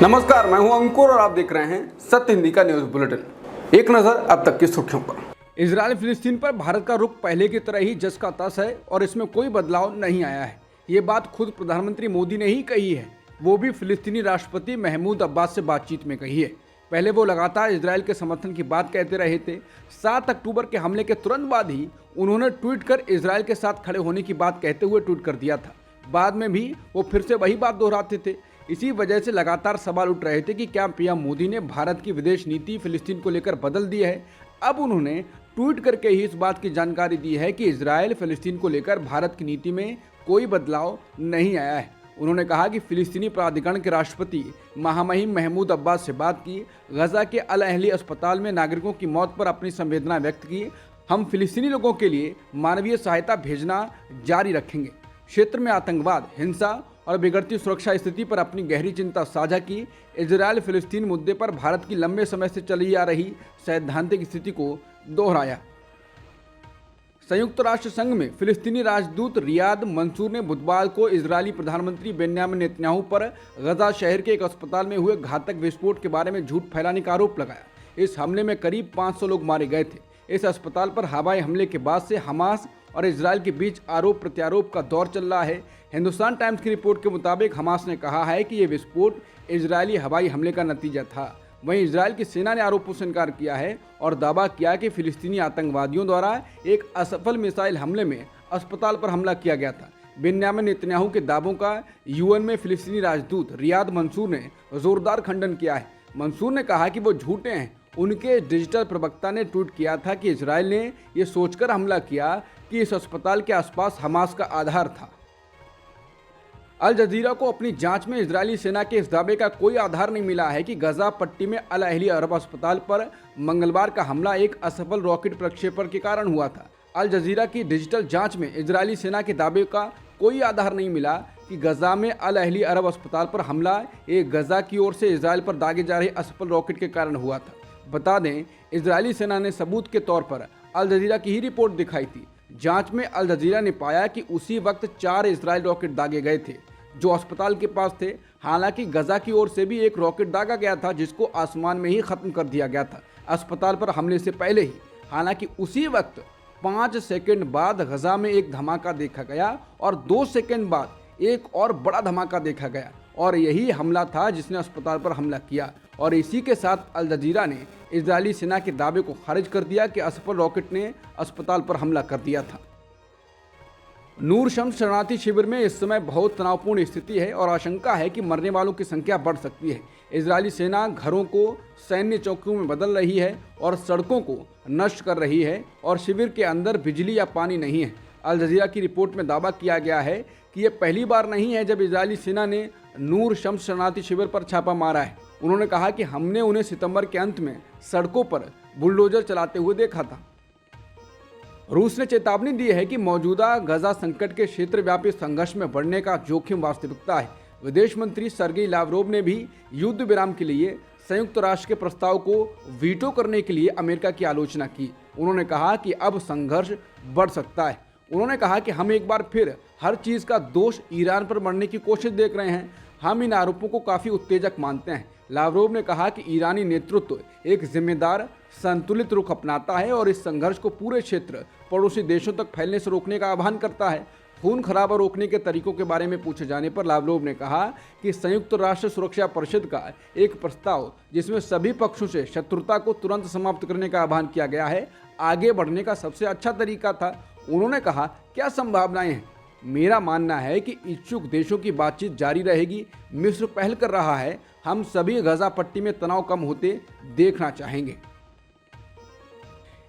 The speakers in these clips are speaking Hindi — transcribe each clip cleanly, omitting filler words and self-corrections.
नमस्कार, मैं हूं अंकुर और आप देख रहे हैं सत्य हिंदी का न्यूज बुलेटिन। एक नजर अब तक की सुर्खियों पर। इजरायल फिलिस्तीन पर भारत का रुख पहले की तरह ही जस का तस है और इसमें कोई बदलाव नहीं आया है। ये बात खुद प्रधानमंत्री मोदी ने ही कही है, वो भी फिलिस्तीनी राष्ट्रपति महमूद अब्बास से बातचीत में कही है। पहले वो लगातार इजरायल के समर्थन की बात कहते रहे थे। 7 अक्टूबर के हमले के तुरंत बाद ही उन्होंने ट्वीट कर इजरायल के साथ खड़े होने की बात कहते हुए ट्वीट कर दिया था। बाद में भी वो फिर से वही बात दोहराते थे। इसी वजह से लगातार सवाल उठ रहे थे कि क्या पीएम मोदी ने भारत की विदेश नीति फिलिस्तीन को लेकर बदल दी है। अब उन्होंने ट्वीट करके ही इस बात की जानकारी दी है कि इजरायल फिलिस्तीन को लेकर भारत की नीति में कोई बदलाव नहीं आया है। उन्होंने कहा कि फिलिस्तीनी प्राधिकरण के राष्ट्रपति महामहिम महमूद अब्बास से बात की, गजा के अल अहली अस्पताल में नागरिकों की मौत पर अपनी संवेदना व्यक्त की। हम फिलिस्तीनी लोगों के लिए मानवीय सहायता भेजना जारी रखेंगे। क्षेत्र में आतंकवाद, हिंसा और बिगड़ती सुरक्षा स्थिति पर अपनी गहरी चिंता साझा की। इजरायल फिलिस्तीन मुद्दे पर भारत की लंबे समय से चली आ रही सैद्धांतिक स्थिति को दोहराया। संयुक्त राष्ट्र संघ में फिलिस्तीनी राजदूत रियाद मंसूर ने बुधवार को इजरायली प्रधानमंत्री बेन्यामिन नेतन्याहू पर गजा शहर के एक अस्पताल में हुए घातक विस्फोट के बारे में झूठ फैलाने का आरोप लगाया। इस हमले में करीब 500 लोग मारे गए थे। इस अस्पताल पर हवाई हमले के बाद से हमास और इजरायल के बीच आरोप प्रत्यारोप का दौर चल रहा है। हिंदुस्तान टाइम्स की रिपोर्ट के मुताबिक हमास ने कहा है कि यह विस्फोट इजरायली हवाई हमले का नतीजा था। वहीं इजरायल की सेना ने आरोपों से इनकार किया है और दावा किया कि फिलिस्तीनी आतंकवादियों द्वारा एक असफल मिसाइल हमले में अस्पताल पर हमला किया गया था। बेन्यामिन नेतन्याहू के दावों का यूएन में फिलिस्तीनी राजदूत रियाद मंसूर ने जोरदार खंडन किया है। मंसूर ने कहा कि वो झूठे हैं। उनके डिजिटल प्रवक्ता ने ट्वीट किया था कि इजरायल ने यह सोचकर हमला किया कि इस अस्पताल के आसपास हमास का आधार था। अल जजीरा को अपनी जांच में इजरायली सेना के इस दावे का कोई आधार नहीं मिला है कि गजा पट्टी में अल अहली अरब अस्पताल पर मंगलवार का हमला एक असफल रॉकेट प्रक्षेपण के कारण हुआ था। अल जजीरा की डिजिटल जांच में इजरायली सेना के दावे का कोई आधार नहीं मिला कि गजा में अल अहली अरब अस्पताल पर हमला एक गजा की ओर से इजरायल पर दागे जा रहे असफल रॉकेट के कारण हुआ था। बता दें, इजरायली सेना ने सबूत के तौर पर अल जजीरा की ही रिपोर्ट दिखाई थी। जांच में अल जजीरा ने पाया कि उसी वक्त 4 इजरायल रॉकेट दागे गए थे जो अस्पताल के पास थे। हालांकि गजा की ओर से भी एक रॉकेट दागा गया था जिसको आसमान में ही खत्म कर दिया गया था अस्पताल पर हमले से पहले ही। हालांकि उसी वक्त 5 सेकंड बाद गजा में एक धमाका देखा गया और 2 सेकंड बाद एक और बड़ा धमाका देखा गया और यही हमला था जिसने अस्पताल पर हमला किया। और इसी के साथ अल जजीरा ने इजरायली सेना के दावे को खारिज कर दिया कि असफल रॉकेट ने अस्पताल पर हमला कर दिया था। नूर शम्स शरणार्थी शिविर में इस समय बहुत तनावपूर्ण स्थिति है और आशंका है कि मरने वालों की संख्या बढ़ सकती है। इजरायली सेना घरों को सैन्य चौकियों में बदल रही है और सड़कों को नष्ट कर रही है और शिविर के अंदर बिजली या पानी नहीं है। अल जजीरा की रिपोर्ट में दावा किया गया है कि यह पहली बार नहीं है जब इजरायली सेना ने नूर शम्स शरणार्थी शिविर पर छापा मारा है। उन्होंने कहा कि हमने उन्हें सितंबर के अंत में सड़कों पर बुलडोजर चलाते हुए देखा था। रूस ने चेतावनी दी है कि मौजूदा गजा संकट के क्षेत्रव्यापी संघर्ष में बढ़ने का जोखिम वास्तविकता है। विदेश मंत्री सर्गेई लावरोव ने भी युद्ध विराम के लिए संयुक्त राष्ट्र के प्रस्ताव को वीटो करने के लिए अमेरिका की आलोचना की। उन्होंने कहा कि अब संघर्ष बढ़ सकता है। उन्होंने कहा कि हम एक बार फिर हर चीज़ का दोष ईरान पर मढ़ने की कोशिश देख रहे हैं। हम इन आरोपों को काफ़ी उत्तेजक मानते हैं। लावरोव ने कहा कि ईरानी नेतृत्व एक जिम्मेदार संतुलित रुख अपनाता है और इस संघर्ष को पूरे क्षेत्र पड़ोसी देशों तक फैलने से रोकने का आह्वान करता है। खून खराबा रोकने के तरीकों के बारे में पूछे जाने पर लावरोव ने कहा कि संयुक्त राष्ट्र सुरक्षा परिषद का एक प्रस्ताव जिसमें सभी पक्षों से शत्रुता को तुरंत समाप्त करने का आह्वान किया गया है आगे बढ़ने का सबसे अच्छा तरीका था। उन्होंने कहा, क्या संभावनाएं हैं? मेरा मानना है कि इच्छुक देशों की बातचीत जारी रहेगी। मिस्र पहल कर रहा है। हम सभी गजा पट्टी में तनाव कम होते देखना चाहेंगे।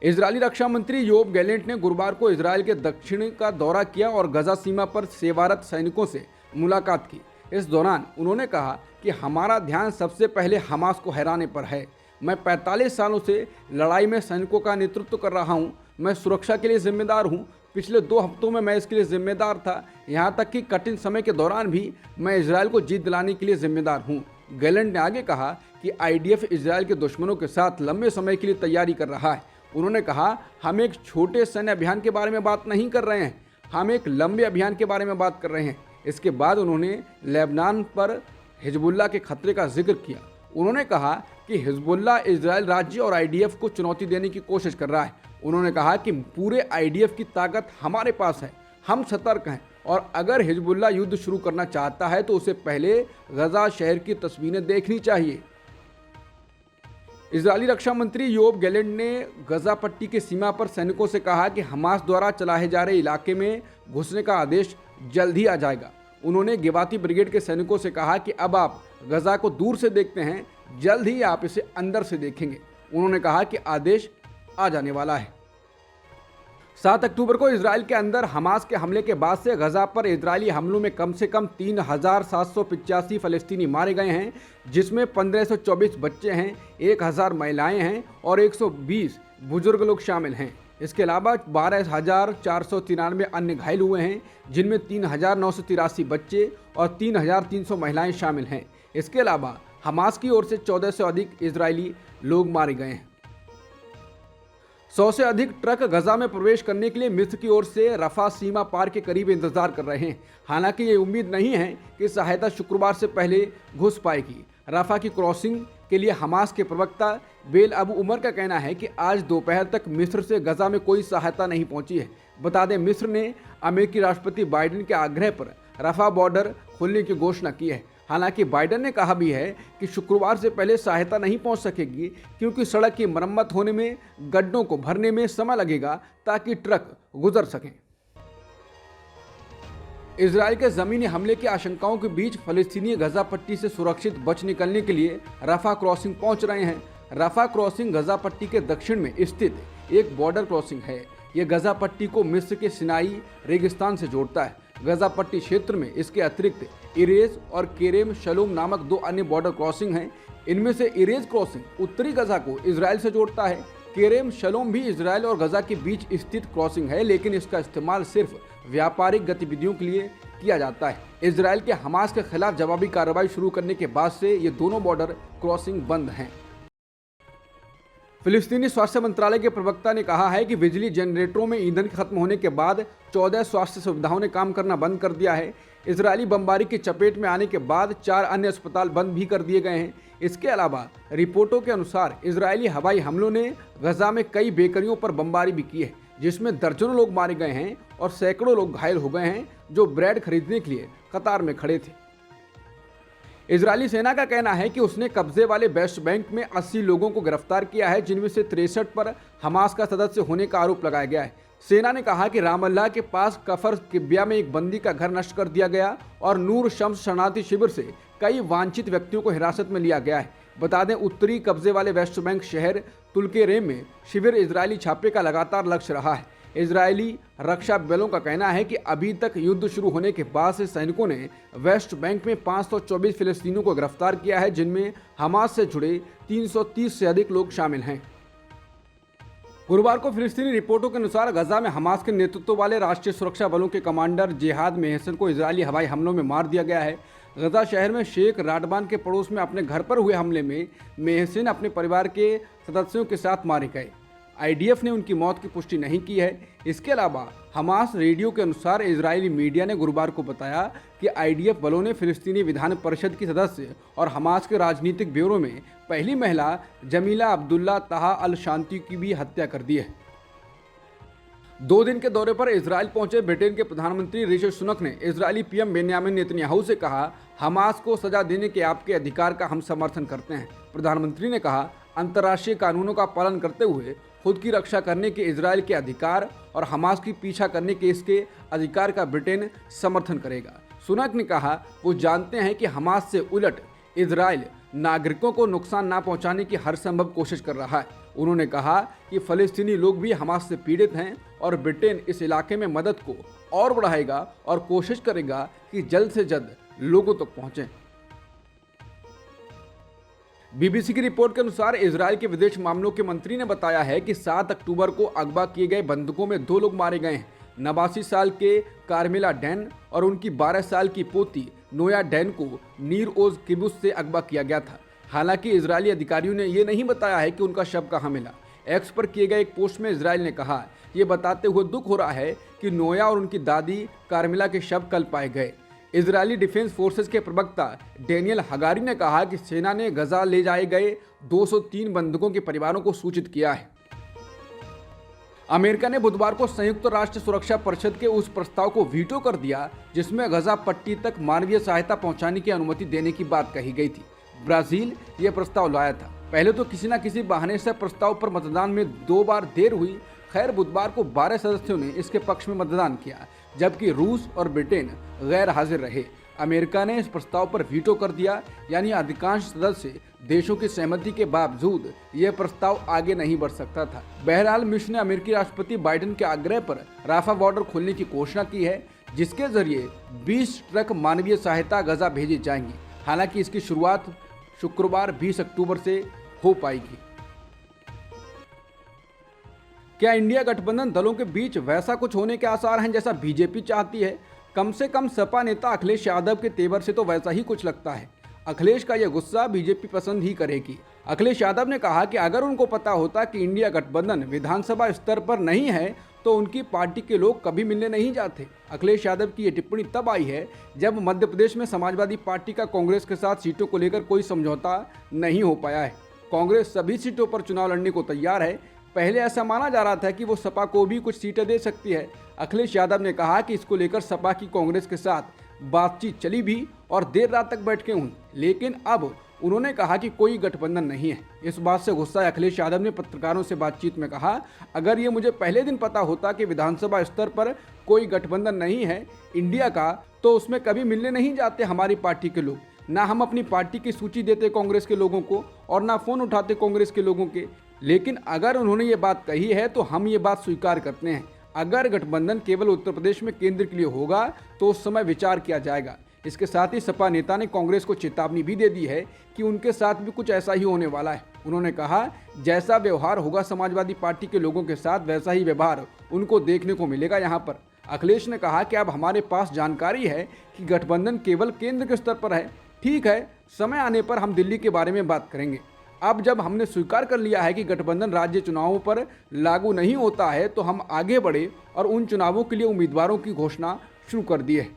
इजरायली रक्षा मंत्री योब गैलेंट ने गुरुवार को इजरायल के दक्षिण का दौरा किया और गजा सीमा पर सेवारत सैनिकों से मुलाकात की। इस दौरान उन्होंने कहा कि हमारा ध्यान सबसे पहले हमास को हराने पर है। मैं 45 सालों से लड़ाई में सैनिकों का नेतृत्व कर रहा हूं। मैं सुरक्षा के लिए जिम्मेदार हूं। पिछले 2 हफ्तों में मैं इसके लिए जिम्मेदार था। यहां तक कि कठिन समय के दौरान भी मैं इजरायल को जीत दिलाने के लिए जिम्मेदार हूं। गैलेंट ने आगे कहा कि आईडीएफ इजरायल के दुश्मनों के साथ लंबे समय के लिए तैयारी कर रहा है। उन्होंने कहा, हम एक छोटे सैन्य अभियान के बारे में बात नहीं कर रहे हैं, हम एक लंबे अभियान के बारे में बात कर रहे हैं। इसके बाद उन्होंने लेबनान पर हिजबुल्लाह के खतरे का जिक्र किया। उन्होंने कहा कि हिजबुल्लाह इजराइल राज्य और आईडीएफ को चुनौती देने की कोशिश कर रहा है। उन्होंने कहा कि पूरे आईडीएफ की ताकत हमारे पास है, हम सतर्क हैं और अगर हिजबुल्लाह युद्ध शुरू करना चाहता है तो उसे पहले गजा शहर की तस्वीरें देखनी चाहिए। इजरायली रक्षा मंत्री योब गैलेंट ने गजा पट्टी के सीमा पर सैनिकों से कहा कि हमास द्वारा चलाए जा रहे इलाके में घुसने का आदेश जल्द ही आ जाएगा। उन्होंने गिबाती ब्रिगेड के सैनिकों से कहा कि अब आप गजा को दूर से देखते हैं, जल्द ही आप इसे अंदर से देखेंगे। उन्होंने कहा कि आदेश आ जाने वाला है। 7 अक्टूबर को इजराइल के अंदर हमास के हमले के बाद से गजा पर इजरायली हमलों में कम से कम 3,785 फलस्तीनी मारे गए हैं, जिसमें 1,524 बच्चे हैं, 1,000 महिलाएं हैं और 120 बुजुर्ग लोग शामिल हैं। इसके अलावा 12,493 अन्य घायल हुए हैं, जिनमें 3,983 बच्चे और 3,300 महिलाएं शामिल हैं। इसके अलावा हमास की ओर से 14 से अधिक इजरायली लोग मारे गए हैं। 100 से अधिक ट्रक गजा में प्रवेश करने के लिए मिस्र की ओर से रफा सीमा पार के करीब इंतजार कर रहे हैं। हालांकि ये उम्मीद नहीं है कि सहायता शुक्रवार से पहले घुस पाएगी। रफा की क्रॉसिंग के लिए हमास के प्रवक्ता बेल अबू उमर का कहना है कि आज दोपहर तक मिस्र से गजा में कोई सहायता नहीं पहुंची है। बता दें, मिस्र ने अमेरिकी राष्ट्रपति बाइडेन के आग्रह पर रफा बॉर्डर खोलने की घोषणा की है। हालांकि बाइडेन ने कहा भी है कि शुक्रवार से पहले सहायता नहीं पहुंच सकेगी, क्योंकि सड़क की मरम्मत होने में, गड्ढों को भरने में समय लगेगा ताकि ट्रक गुजर सकें। इजराइल के ज़मीनी हमले की आशंकाओं के बीच फलस्तीनी गजा पट्टी से सुरक्षित बच निकलने के लिए रफा क्रॉसिंग पहुंच रहे हैं। रफा क्रॉसिंग गजा पट्टी के दक्षिण में स्थित एक बॉर्डर क्रॉसिंग है। यह गजा पट्टी को मिस्र के सिनाई रेगिस्तान से जोड़ता है। गजा पट्टी क्षेत्र में इसके अतिरिक्त इरेज और केरेम शलोम नामक 2 अन्य बॉर्डर क्रॉसिंग हैं। इनमें से इरेज क्रॉसिंग उत्तरी गजा को इजराइल से जोड़ता है। केरेम शलोम भी इजराइल और गजा के बीच स्थित क्रॉसिंग है, लेकिन इसका इस्तेमाल सिर्फ व्यापारिक गतिविधियों के लिए किया जाता है। इजराइल के हमास के खिलाफ जवाबी कार्रवाई शुरू करने के बाद से ये दोनों बॉर्डर क्रॉसिंग बंद हैं। फिलिस्तीनी स्वास्थ्य मंत्रालय के प्रवक्ता ने कहा है कि बिजली जनरेटरों में ईंधन खत्म होने के बाद 14 स्वास्थ्य सुविधाओं ने काम करना बंद कर दिया है। इजरायली बमबारी की चपेट में आने के बाद 4 अन्य अस्पताल बंद भी कर दिए गए हैं। इसके अलावा रिपोर्टों के अनुसार इजरायली हवाई हमलों ने गजा में कई बेकरियों पर बमबारी भी की है, जिसमें दर्जनों लोग मारे गए हैं और सैकड़ों लोग घायल हो गए हैं, जो ब्रेड खरीदने के लिए कतार में खड़े थे। इजरायली सेना का कहना है कि उसने कब्जे वाले वेस्ट बैंक में 80 लोगों को गिरफ्तार किया है, जिनमें से 63 पर हमास का सदस्य होने का आरोप लगाया गया है। सेना ने कहा कि रामल्लाह के पास कफर किब्या में एक बंदी का घर नष्ट कर दिया गया और नूर शम्स शरणार्थी शिविर से कई वांछित व्यक्तियों को हिरासत में लिया गया है। बता दें, उत्तरी कब्जे वाले वेस्ट बैंक शहर तुल्केरेम में शिविर इजरायली छापे का लगातार लक्ष्य रहा है। इजरायली रक्षा बलों का कहना है कि अभी तक युद्ध शुरू होने के बाद से सैनिकों ने वेस्ट बैंक में 524 फिलिस्तीनियों को गिरफ्तार किया है, जिनमें हमास से जुड़े 330 से अधिक लोग शामिल हैं। गुरुवार को फिलिस्तीनी रिपोर्टों के अनुसार गजा में हमास के नेतृत्व वाले राष्ट्रीय सुरक्षा बलों के कमांडर जिहाद मेहसन को इजरायली हवाई हमलों में मार दिया गया है। गजा शहर में शेख राडबान के पड़ोस में अपने घर पर हुए हमले में मेहसन अपने परिवार के सदस्यों के साथ मारे गए। आईडीएफ ने उनकी मौत की पुष्टि नहीं की है। इसके अलावा हमास रेडियो के अनुसार इजरायली मीडिया ने गुरुवार को बताया कि आईडीएफ बलों ने फिलिस्तीनी विधान परिषद की सदस्य और हमास के राजनीतिक ब्यूरो में पहली महिला जमीला अब्दुल्ला ताहा अल शांति की भी हत्या कर दी है। 2 दिन के दौरे पर इजराइल पहुंचे ब्रिटेन के प्रधानमंत्री ऋषि सुनक ने इजरायली पीएम बेन्यामिन नेतन्याहू से कहा, हमास को सजा देने के आपके अधिकार का हम समर्थन करते हैं। प्रधानमंत्री ने कहा, अंतर्राष्ट्रीय कानूनों का पालन करते हुए खुद की रक्षा करने के इजराइल के अधिकार और हमास की पीछा करने के इसके अधिकार का ब्रिटेन समर्थन करेगा। सुनक ने कहा, वो जानते हैं कि हमास से उलट इजराइल नागरिकों को नुकसान ना पहुंचाने की हर संभव कोशिश कर रहा है। उन्होंने कहा कि फ़लस्तीनी लोग भी हमास से पीड़ित हैं और ब्रिटेन इस इलाके में मदद को और बढ़ाएगा और कोशिश करेगा कि जल्द से जल्द लोगों तक पहुंचें। बीबीसी की रिपोर्ट के अनुसार इजराइल के विदेश मामलों के मंत्री ने बताया है कि 7 अक्टूबर को अगवा किए गए बंधकों में 2 लोग मारे गए हैं। 89 साल के कार्मेला डैन और उनकी 12 साल की पोती नोया डैन को नीर ओज किबुस से अगवा किया गया था। हालांकि इजरायली अधिकारियों ने यह नहीं बताया है कि उनका शव कहां मिला। एक्स पर किए गए एक पोस्ट में इजराइल ने कहा, ये बताते हुए दुख हो रहा है कि नोया और उनकी दादी कार्मेला के शव कल पाए गए। इजरायली डिफेंस फोर्सेस के प्रवक्ता डेनियल हगारी ने कहा कि सेना ने गजा ले जाए गए 203 बंधकों के परिवारों को सूचित किया है। अमेरिका ने बुधवार को संयुक्त राष्ट्र सुरक्षा परिषद के उस प्रस्ताव को वीटो कर दिया जिसमें गजा पट्टी तक मानवीय सहायता पहुंचाने की अनुमति देने की बात कही गई थी। ब्राजील यह प्रस्ताव लाया था। पहले तो किसी न किसी बहाने से प्रस्ताव पर मतदान में 2 बार देर हुई। खैर, बुधवार को 12 सदस्यों ने इसके पक्ष में मतदान किया, जबकि रूस और ब्रिटेन गैर हाजिर रहे। अमेरिका ने इस प्रस्ताव पर वीटो कर दिया, यानी अधिकांश सदस्य देशों की सहमति के बावजूद यह प्रस्ताव आगे नहीं बढ़ सकता था। बहरहाल मिस्र ने अमेरिकी राष्ट्रपति बाइडेन के आग्रह पर राफा बॉर्डर खोलने की घोषणा की है, जिसके जरिए 20 ट्रक मानवीय सहायता गजा भेजी जाएंगी। हालांकि इसकी शुरुआत शुक्रवार 20 अक्टूबर से हो पाएगी। क्या इंडिया गठबंधन दलों के बीच वैसा कुछ होने के आसार हैं जैसा बीजेपी चाहती है? कम से कम सपा नेता अखिलेश यादव के तेवर से तो वैसा ही कुछ लगता है। अखिलेश का यह गुस्सा बीजेपी पसंद ही करेगी। अखिलेश यादव ने कहा कि अगर उनको पता होता कि इंडिया गठबंधन विधानसभा स्तर पर नहीं है तो उनकी पार्टी के लोग कभी मिलने नहीं जाते। अखिलेश यादव की ये टिप्पणी तब आई है जब मध्य प्रदेश में समाजवादी पार्टी का कांग्रेस के साथ सीटों को लेकर कोई समझौता नहीं हो पाया है। कांग्रेस सभी सीटों पर चुनाव लड़ने को तैयार है। पहले ऐसा माना जा रहा था कि वो सपा को भी कुछ सीटें दे सकती है। अखिलेश यादव ने कहा कि इसको लेकर सपा की कांग्रेस के साथ बातचीत चली भी और देर रात तक बैठकें हुई, लेकिन अब उन्होंने कहा कि कोई गठबंधन नहीं है। इस बात से गुस्सा अखिलेश यादव ने पत्रकारों से बातचीत में कहा, अगर ये मुझे पहले दिन पता होता कि विधानसभा स्तर पर कोई गठबंधन नहीं है इंडिया का, तो उसमें कभी मिलने नहीं जाते हमारी पार्टी के लोग। ना हम अपनी पार्टी की सूची देते कांग्रेस के लोगों को और ना फोन उठाते कांग्रेस के लोगों के। लेकिन अगर उन्होंने ये बात कही है तो हम ये बात स्वीकार करते हैं। अगर गठबंधन केवल उत्तर प्रदेश में केंद्र के लिए होगा तो उस समय विचार किया जाएगा। इसके साथ ही सपा नेता ने कांग्रेस को चेतावनी भी दे दी है कि उनके साथ भी कुछ ऐसा ही होने वाला है। उन्होंने कहा, जैसा व्यवहार होगा समाजवादी पार्टी के लोगों के साथ वैसा ही व्यवहार उनको देखने को मिलेगा यहाँ पर। अखिलेश ने कहा कि अब हमारे पास जानकारी है कि गठबंधन केवल केंद्र के स्तर पर है। ठीक है, समय आने पर हम दिल्ली के बारे में बात करेंगे। अब जब हमने स्वीकार कर लिया है कि गठबंधन राज्य चुनावों पर लागू नहीं होता है तो हम आगे बढ़े और उन चुनावों के लिए उम्मीदवारों की घोषणा शुरू कर दी है।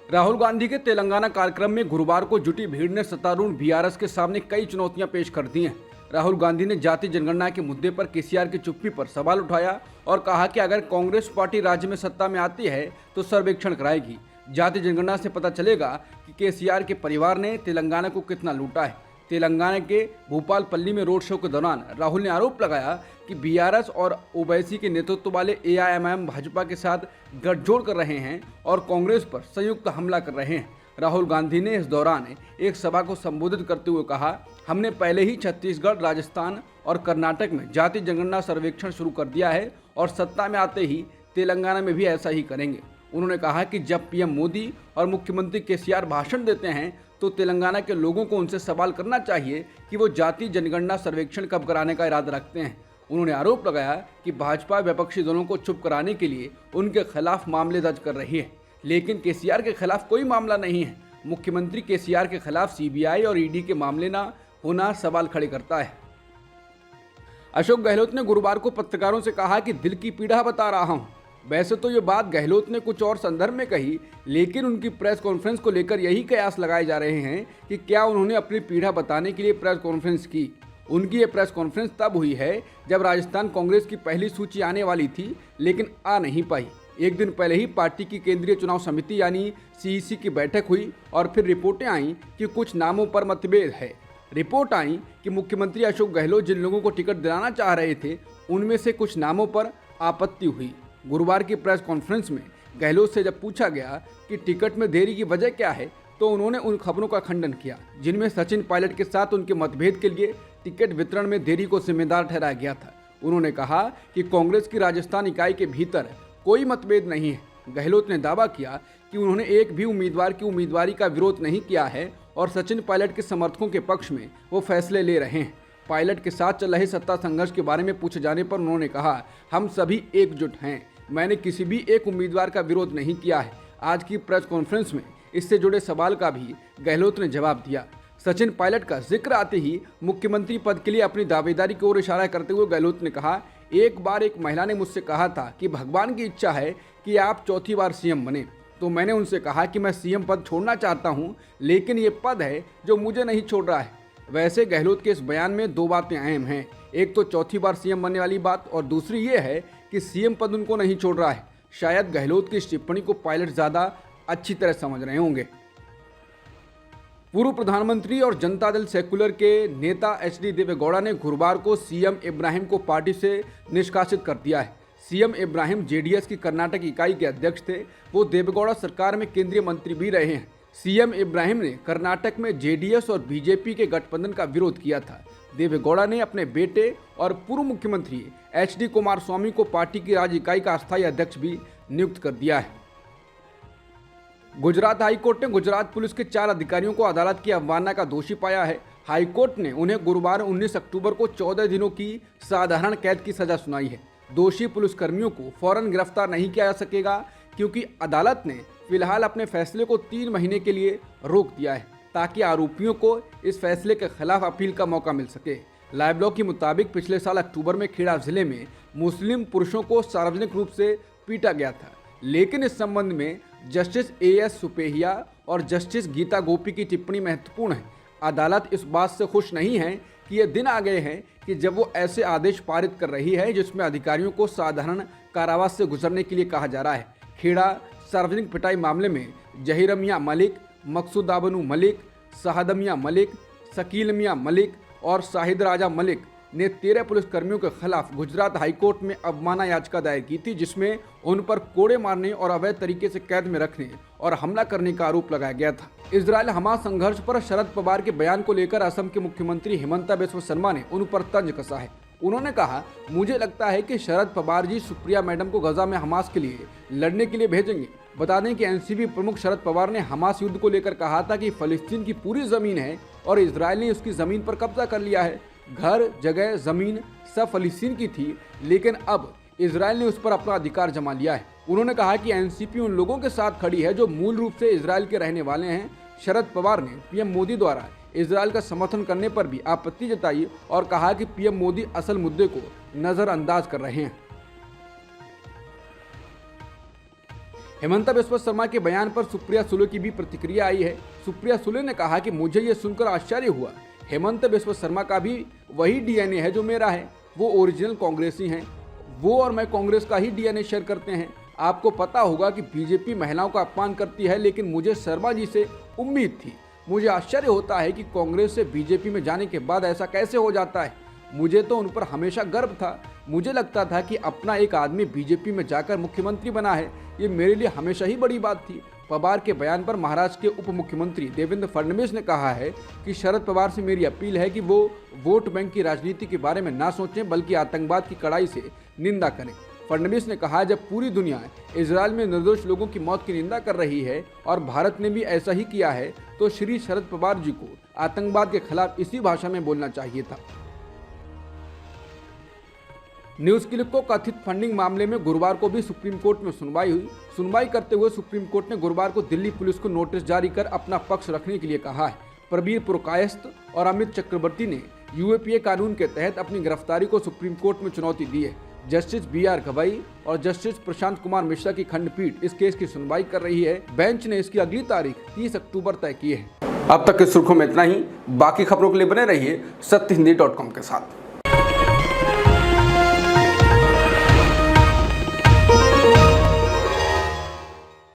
राहुल गांधी के तेलंगाना कार्यक्रम में गुरुवार को जुटी भीड़ ने सत्तारूढ़ बीआरएस के सामने कई चुनौतियां पेश कर दी हैं। राहुल गांधी ने जाति जनगणना के मुद्दे पर केसीआर की चुप्पी पर सवाल उठाया और कहा कि अगर कांग्रेस पार्टी राज्य में सत्ता में आती है तो सर्वेक्षण कराएगी। जाति जनगणना से पता चलेगा कि केसीआर के परिवार ने तेलंगाना को कितना लूटा है। तेलंगाना के भूपालपल्ली में रोड शो के दौरान राहुल ने आरोप लगाया कि बीआरएस और ओवैसी के नेतृत्व वाले एआईएमआईएम भाजपा के साथ गठजोड़ कर रहे हैं और कांग्रेस पर संयुक्त हमला कर रहे हैं। राहुल गांधी ने इस दौरान एक सभा को संबोधित करते हुए कहा, हमने पहले ही छत्तीसगढ़, राजस्थान और कर्नाटक में जाति जनगणना सर्वेक्षण शुरू कर दिया है और सत्ता में आते ही तेलंगाना में भी ऐसा ही करेंगे। उन्होंने कहा कि जब पीएम मोदी और मुख्यमंत्री केसीआर भाषण देते हैं तो तेलंगाना के लोगों को उनसे सवाल करना चाहिए कि वो जाति जनगणना सर्वेक्षण कब कराने का इरादा रखते हैं। उन्होंने आरोप लगाया कि भाजपा विपक्षी दलों को चुप कराने के लिए उनके खिलाफ मामले दर्ज कर रही है, लेकिन केसीआर के खिलाफ कोई मामला नहीं है। मुख्यमंत्री केसीआर के खिलाफ सीबीआई और ईडी के मामले न होना सवाल खड़े करता है। अशोक गहलोत ने गुरुवार को पत्रकारों से कहा कि दिल की पीड़ा बता रहा हूं। वैसे तो ये बात गहलोत ने कुछ और संदर्भ में कही, लेकिन उनकी प्रेस कॉन्फ्रेंस को लेकर यही कयास लगाए जा रहे हैं कि क्या उन्होंने अपनी पीड़ा बताने के लिए प्रेस कॉन्फ्रेंस की। उनकी ये प्रेस कॉन्फ्रेंस तब हुई है जब राजस्थान कांग्रेस की पहली सूची आने वाली थी, लेकिन आ नहीं पाई। एक दिन पहले ही पार्टी की केंद्रीय चुनाव समिति यानी सीईसी की बैठक हुई और फिर रिपोर्टें आईं कि कुछ नामों पर मतभेद है। रिपोर्ट आई कि मुख्यमंत्री अशोक गहलोत जिन लोगों को टिकट दिलाना चाह रहे थे उनमें से कुछ नामों पर आपत्ति हुई। गुरुवार की प्रेस कॉन्फ्रेंस में गहलोत से जब पूछा गया कि टिकट में देरी की वजह क्या है तो उन्होंने उन खबरों का खंडन किया जिनमें सचिन पायलट के साथ उनके मतभेद के लिए टिकट वितरण में देरी को जिम्मेदार ठहराया गया था। उन्होंने कहा कि कांग्रेस की राजस्थान इकाई के भीतर कोई मतभेद नहीं है। गहलोत ने दावा किया कि उन्होंने एक भी उम्मीदवार की उम्मीदवारी का विरोध नहीं किया है और सचिन पायलट के समर्थकों के पक्ष में वो फैसले ले रहे हैं। पायलट के साथ चल रहे सत्ता संघर्ष के बारे में पूछे जाने पर उन्होंने कहा, हम सभी एकजुट हैं, मैंने किसी भी एक उम्मीदवार का विरोध नहीं किया है। आज की प्रेस कॉन्फ्रेंस में इससे जुड़े सवाल का भी गहलोत ने जवाब दिया। सचिन पायलट का जिक्र आते ही मुख्यमंत्री पद के लिए अपनी दावेदारी की ओर इशारा करते हुए गहलोत ने कहा, एक बार एक महिला ने मुझसे कहा था कि भगवान की इच्छा है कि आप चौथी बार सीएम बने। तो मैंने उनसे कहा कि मैं सीएम पद छोड़ना चाहता हूं, लेकिन ये पद है जो मुझे नहीं छोड़ रहा है। वैसे गहलोत के इस बयान में दो बातें अहम हैं। एक तो चौथी बार सीएम बनने वाली बात, और दूसरी ये है कि सीएम पद उनको नहीं छोड़ रहा है। शायद गहलोत की इस टिप्पणी को पायलट ज़्यादा अच्छी तरह समझ रहे होंगे। पूर्व प्रधानमंत्री और जनता दल सेक्युलर के नेता एचडी देवेगौड़ा ने गुरुवार को सीएम इब्राहिम को पार्टी से निष्कासित कर दिया है। सीएम इब्राहिम जेडीएस की कर्नाटक इकाई के अध्यक्ष थे। वो देवेगौड़ा सरकार में केंद्रीय मंत्री भी रहे हैं। सीएम इब्राहिम ने कर्नाटक में जेडीएस और बीजेपी के गठबंधन का विरोध किया था। देवेगौड़ा ने अपने बेटे और पूर्व मुख्यमंत्री एचडी कुमारस्वामी को पार्टी की राज्य इकाई का अस्थायी अध्यक्ष भी नियुक्त कर दिया है। गुजरात हाईकोर्ट ने गुजरात पुलिस के 4 अधिकारियों को अदालत की अवमानना का दोषी पाया है। हाईकोर्ट ने उन्हें गुरुवार 19 अक्टूबर को 14 दिनों की साधारण कैद की सजा सुनाई है। दोषी पुलिसकर्मियों को फौरन गिरफ्तार नहीं किया जा सकेगा, क्योंकि अदालत ने फिलहाल अपने फैसले को 3 महीने के लिए रोक दिया है, ताकि आरोपियों को इस फैसले के खिलाफ अपील का मौका मिल सके। लाइव लॉ के मुताबिक पिछले साल अक्टूबर में खेड़ा जिले में मुस्लिम पुरुषों को सार्वजनिक रूप से पीटा गया था, लेकिन इस संबंध में जस्टिस एएस सुपेहिया और जस्टिस गीता गोपी की टिप्पणी महत्वपूर्ण है। अदालत इस बात से खुश नहीं है कि ये दिन आ गए हैं कि जब वो ऐसे आदेश पारित कर रही है जिसमें अधिकारियों को साधारण कारावास से गुजरने के लिए कहा जा रहा है। खेड़ा सार्वजनिक पिटाई मामले में जहीर मियां मलिक, मकसूदा बनू मलिक, शहादम मियां मलिक, शकील मियां मलिक और शाहिद राजा मलिक ने 13 पुलिसकर्मियों के खिलाफ गुजरात हाईकोर्ट में अवमानना याचिका दायर की थी, जिसमें उन पर कोड़े मारने और अवैध तरीके से कैद में रखने और हमला करने का आरोप लगाया गया था। इजराइल हमास संघर्ष पर शरद पवार के बयान को लेकर असम के मुख्यमंत्री हिमंता बिस्वा शर्मा ने उन पर तंज कसा है। उन्होंने कहा, मुझे लगता है कि शरद पवार जी सुप्रिया मैडम को गजा में हमास के लिए लड़ने के लिए भेजेंगे। बता दें कि एनसीपी प्रमुख शरद पवार ने हमास युद्ध को लेकर कहा था कि फलस्तीन की पूरी जमीन है और इजराइल ने उसकी जमीन पर कब्जा कर लिया है। घर, जगह, जमीन सब फलस्तीन की थी, लेकिन अब इजराइल ने उस पर अपना अधिकार जमा लिया है। उन्होंने कहा कि एनसीपी उन लोगों के साथ खड़ी है जो मूल रूप से इजराइल के रहने वाले हैं। शरद पवार ने पीएम मोदी द्वारा इजराइल का समर्थन करने पर भी आपत्ति जताई और कहा कि पीएम मोदी असल मुद्दे को नजरअंदाज कर रहे हैं। हिमंता बिस्वा शर्मा के बयान पर सुप्रिया सुले की भी प्रतिक्रिया आई है। सुप्रिया सुले ने कहा कि मुझे ये सुनकर आश्चर्य हुआ। हिमंता बिस्वा शर्मा का भी वही डीएनए है जो मेरा है। वो ओरिजिनल कांग्रेसी हैं। वो और मैं कांग्रेस का ही डीएनए शेयर करते हैं। आपको पता होगा कि बीजेपी महिलाओं का अपमान करती है, लेकिन मुझे शर्मा जी से उम्मीद थी। मुझे आश्चर्य होता है कि कांग्रेस से बीजेपी में जाने के बाद ऐसा कैसे हो जाता है। मुझे तो उन पर हमेशा गर्व था। मुझे लगता था कि अपना एक आदमी बीजेपी में जाकर मुख्यमंत्री बना है, ये मेरे लिए हमेशा ही बड़ी बात थी। पवार के बयान पर महाराष्ट्र के उप मुख्यमंत्री देवेंद्र फडणवीस ने कहा है कि शरद पवार से मेरी अपील है कि वो वोट बैंक की राजनीति के बारे में ना सोचें, बल्कि आतंकवाद की कड़ाई से निंदा करें। फडणवीस ने कहा, जब पूरी दुनिया इजराइल में निर्दोष लोगों की मौत की निंदा कर रही है और भारत ने भी ऐसा ही किया है, तो श्री शरद पवार जी को आतंकवाद के खिलाफ इसी भाषा में बोलना चाहिए था। न्यूज क्लिक को कथित फंडिंग मामले में गुरुवार को भी सुप्रीम कोर्ट में सुनवाई हुई। सुनवाई करते हुए सुप्रीम कोर्ट ने गुरुवार को दिल्ली पुलिस को नोटिस जारी कर अपना पक्ष रखने के लिए कहा है। प्रवीर पुरकायस्थ और अमित चक्रवर्ती ने यूएपीए कानून के तहत अपनी गिरफ्तारी को सुप्रीम कोर्ट में चुनौती दी है। जस्टिस BR गवाई और जस्टिस प्रशांत कुमार मिश्रा की खंडपीठ इस केस की सुनवाई कर रही है। बेंच ने इसकी अगली तारीख 30 अक्टूबर तय की है। अब तक की सुर्खियों में इतना ही। बाकी खबरों के लिए बने रहिए सत्यहिंदी.com के साथ।